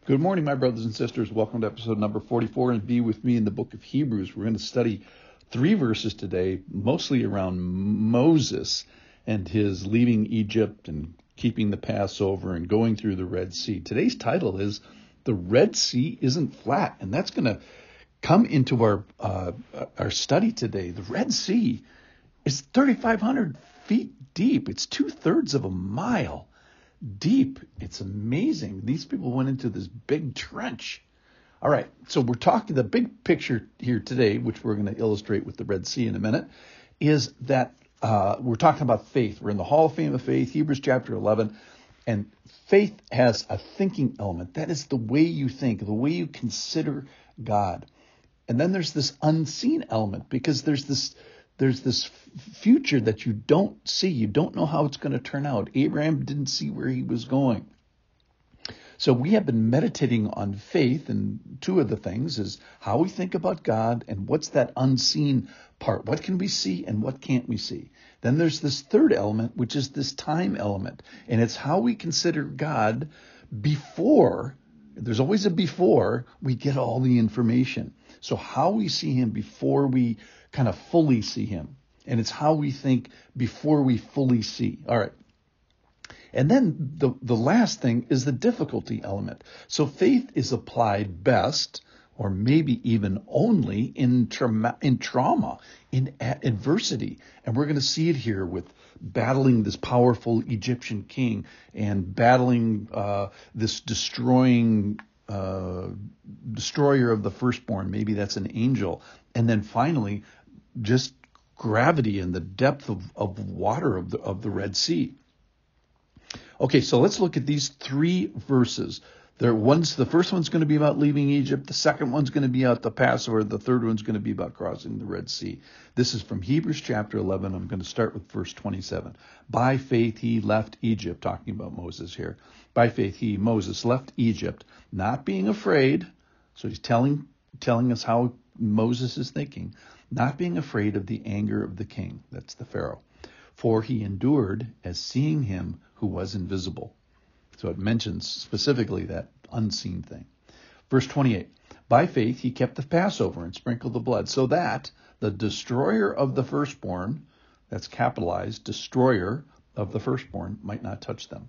Good morning, my brothers and sisters. Welcome to episode number 44, and be with me in the book of Hebrews. We're going to study 3 verses today, mostly around Moses and his leaving Egypt and keeping the Passover and going through the Red Sea. Today's title is The Red Sea Isn't Flat, and that's going to come into our study today. The Red Sea is 3,500 feet deep. It's 2/3 of a mile deep. It's amazing. These people went into this big trench. All right, so we're talking, the big picture here today, which we're going to illustrate with the Red Sea in a minute, is that we're talking about faith. We're in the Hall of Fame of Faith, Hebrews chapter 11, and faith has a thinking element. That is the way you think, the way you consider God. And then there's this unseen element, because there's this future that you don't see. You don't know how it's going to turn out. Abraham didn't see where he was going. So we have been meditating on faith, and 2 of the things is how we think about God and what's that unseen part. What can we see and what can't we see? Then there's this 3rd element, which is this time element, and it's how we consider God before. There's always a before we get all the information. So how we see him before we kind of fully see him. And it's how we think before we fully see. All right. And then the last thing is the difficulty element. So faith is applied best, or maybe even only, in trauma, in adversity. And we're going to see it here with battling this powerful Egyptian king and battling this destroyer of the firstborn. Maybe that's an angel. And then finally, just gravity and the depth of water of the Red Sea. Okay, so let's look at these 3 verses. The first one's going to be about leaving Egypt. The second one's going to be about the Passover. The third one's going to be about crossing the Red Sea. This is from Hebrews chapter 11. I'm going to start with verse 27. By faith he left Egypt, talking about Moses here. By faith Moses, left Egypt, not being afraid. So he's telling us how Moses is thinking, not being afraid of the anger of the king. That's the Pharaoh. For he endured as seeing him who was invisible. So it mentions specifically that unseen thing. Verse 28, by faith he kept the Passover and sprinkled the blood, so that the destroyer of the firstborn, that's capitalized, destroyer of the firstborn, might not touch them.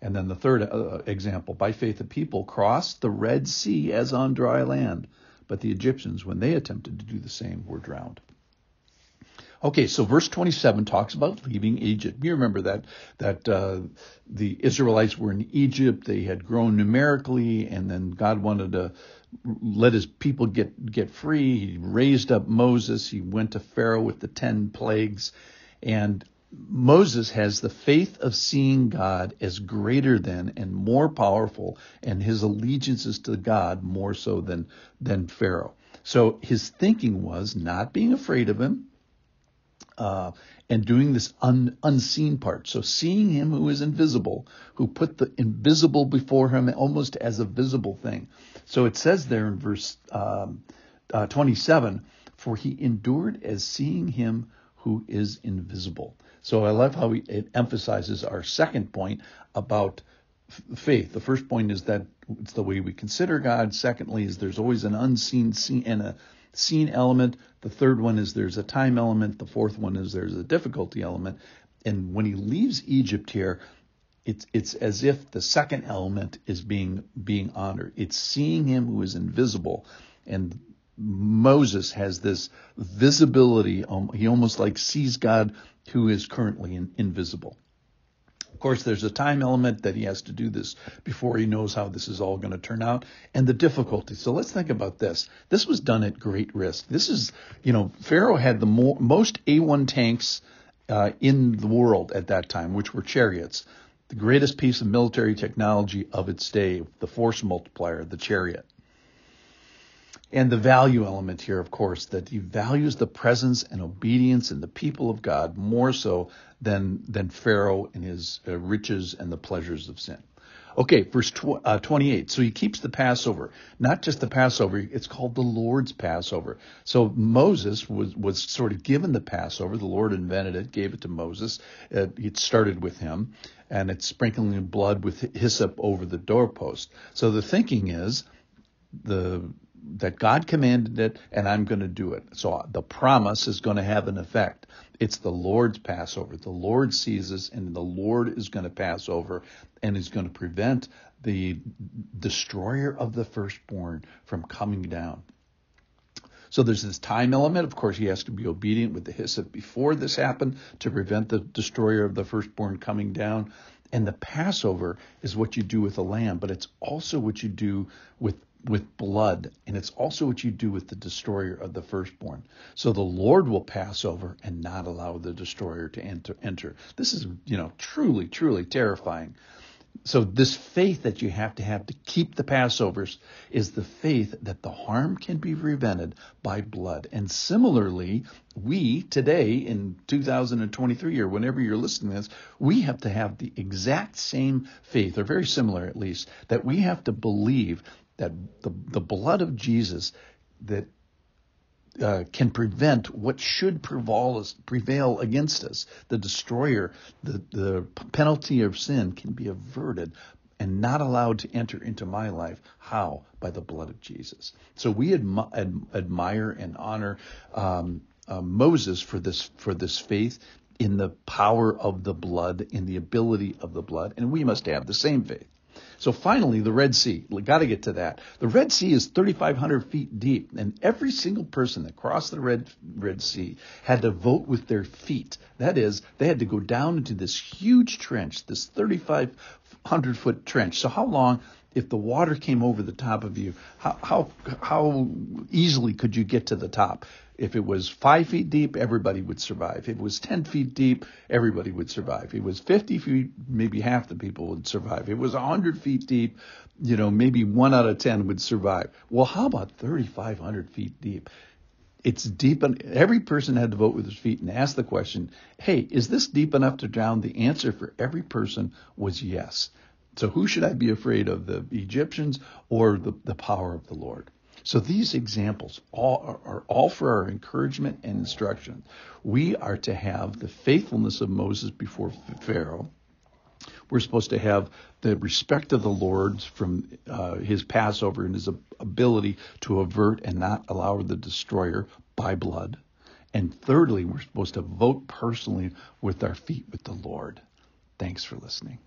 And then the third example, by faith the people crossed the Red Sea as on dry land, but the Egyptians, when they attempted to do the same, were drowned. Okay, so verse 27 talks about leaving Egypt. You remember that the Israelites were in Egypt. They had grown numerically, and then God wanted to let his people get free. He raised up Moses. He went to Pharaoh with the 10 plagues. And Moses has the faith of seeing God as greater than and more powerful, and his allegiances to God more so than Pharaoh. So his thinking was not being afraid of him, and doing this unseen part. So seeing him who is invisible, who put the invisible before him almost as a visible thing. So it says there in verse 27, for he endured as seeing him who is invisible. So I love how it emphasizes our second point about faith. The first point is that it's the way we consider God. Secondly is there's always an unseen and a seen element. The third one is there's a time element. The fourth one is there's a difficulty element. And when he leaves Egypt here, it's as if the second element is being honored. It's seeing him who is invisible. And Moses has this visibility. He almost like sees God who is currently invisible. Of course, there's a time element that he has to do this before he knows how this is all going to turn out, and the difficulty. So let's think about this. This was done at great risk. This is, Pharaoh had the most A1 tanks in the world at that time, which were chariots. The greatest piece of military technology of its day, the force multiplier, the chariot. And the value element here, of course, that he values the presence and obedience in the people of God more so than Pharaoh and his riches and the pleasures of sin. Okay, verse 28. So he keeps the Passover. Not just the Passover, it's called the Lord's Passover. So Moses was sort of given the Passover. The Lord invented it, gave it to Moses. It started with him, and it's sprinkling blood with hyssop over the doorpost. So the thinking is that God commanded it, and I'm going to do it. So the promise is going to have an effect. It's the Lord's Passover. The Lord sees us, and the Lord is going to pass over, and is going to prevent the destroyer of the firstborn from coming down. So there's this time element. Of course, he has to be obedient with the hyssop before this happened to prevent the destroyer of the firstborn coming down. And the Passover is what you do with a lamb, but it's also what you do with blood, and it's also what you do with the destroyer of the firstborn. So the Lord will pass over and not allow the destroyer to enter. This is, truly, truly terrifying. So this faith that you have to keep the Passovers is the faith that the harm can be prevented by blood. And similarly, we today in 2023, or whenever you're listening to this, we have to have the exact same faith, or very similar at least, that we have to believe that the blood of Jesus that can prevent what should prevail against us. The destroyer, the penalty of sin can be averted and not allowed to enter into my life. How? By the blood of Jesus. So we admire and honor Moses for this faith in the power of the blood, in the ability of the blood, and we must have the same faith. So finally, the Red Sea. We got to get to that. The Red Sea is 3,500 feet deep, and every single person that crossed the Red Sea had to vote with their feet. That is, they had to go down into this huge trench, this 3,500-foot trench. So how long, if the water came over the top of you, how easily could you get to the top? If it was 5 feet deep, everybody would survive. If it was 10 feet deep, everybody would survive. If it was 50 feet, maybe half the people would survive. If it was 100 feet deep, maybe 1 out of 10 would survive. Well, how about 3,500 feet deep? It's deep, and every person had to vote with his feet and ask the question, hey, is this deep enough to drown? The answer for every person was yes. So who should I be afraid of, the Egyptians or the power of the Lord? So these examples are all for our encouragement and instruction. We are to have the faithfulness of Moses before Pharaoh. We're supposed to have the respect of the Lord from his Passover and his ability to avert and not allow the destroyer by blood. And thirdly, we're supposed to vote personally with our feet with the Lord. Thanks for listening.